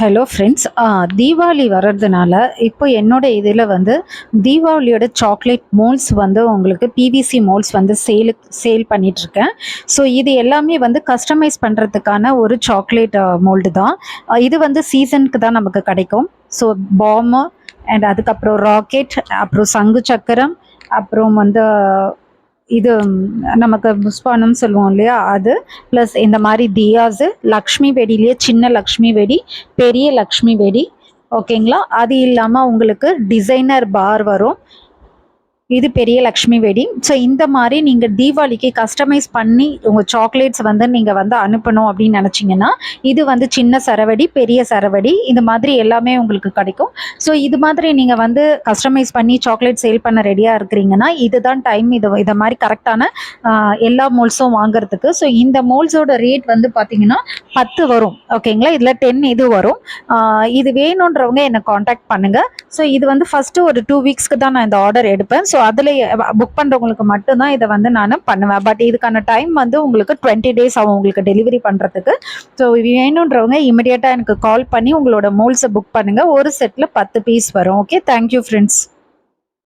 Hello friends, Deepavali வர்றதுனால இப்போ என்னோட இதில் வந்து தீபாவளியோட சாக்லேட் மோல்ட்ஸ் வந்து உங்களுக்கு பிவிசி மோல்ட்ஸ் வந்து சேல் பண்ணிகிட்ருக்கேன். ஸோ இது எல்லாமே வந்து கஸ்டமைஸ் பண்ணுறதுக்கான ஒரு சாக்லேட் மோல்டு தான். இது வந்து சீசனுக்கு தான் நமக்கு கிடைக்கும். ஸோ பாமு அண்ட் அதுக்கப்புறம் ராக்கெட், அப்புறம் சங்கு சக்கரம், அப்புறம் வந்து இது நமக்கு புஷ்பானம் சொல்லுவோம் இல்லையா, அது ப்ளஸ் இந்த மாதிரி தியாஸு, லக்ஷ்மி வெடியிலேயே சின்ன லக்ஷ்மி வெடி, பெரிய லக்ஷ்மி வெடி, ஓகேங்களா. அது இல்லாமல் உங்களுக்கு டிசைனர் பார் வரும். இது பெரிய லக்ஷ்மி வெடி. ஸோ இந்த மாதிரி நீங்கள் தீபாவளிக்கு கஸ்டமைஸ் பண்ணி உங்கள் சாக்லேட்ஸ் வந்து நீங்கள் வந்து அனுப்பணும் அப்படின்னு நினச்சிங்கன்னா, இது வந்து சின்ன சரவெடி, பெரிய சரவெடி, இந்த மாதிரி எல்லாமே உங்களுக்கு கிடைக்கும். ஸோ இது மாதிரி நீங்கள் வந்து கஸ்டமைஸ் பண்ணி சாக்லேட் சேல் பண்ண ரெடியாக இருக்கிறீங்கன்னா, இதுதான் டைம். இதை மாதிரி கரெக்டான எல்லா மோல்ஸும் வாங்குறதுக்கு. ஸோ இந்த மோல்ஸோட ரேட் வந்து பார்த்தீங்கன்னா 10 வரும், ஓகேங்களா. இதில் 10 இது வரும். இது வேணுன்றவங்க என்னை காண்டாக்ட் பண்ணுங்கள். ஸோ இது வந்து ஃபஸ்ட்டு ஒரு 2 வீக்ஸ்க்கு தான் நான் இந்த ஆர்டர் எடுப்பேன். ஸோ அதில் புக் பண்ணுறவங்களுக்கு மட்டும்தான் இதை வந்து நான் பண்ணுவேன். பட் இதுக்கான டைம் வந்து உங்களுக்கு 20 டேஸ் ஆகும் உங்களுக்கு டெலிவரி பண்ணுறதுக்கு. ஸோ வேணுன்றவங்க இமிடியேட்டாக எனக்கு கால் பண்ணி உங்களோட மோல்ஸை புக் பண்ணுங்கள். ஒரு செட்டில் 10 பீஸ் வரும். Okay, thank you friends.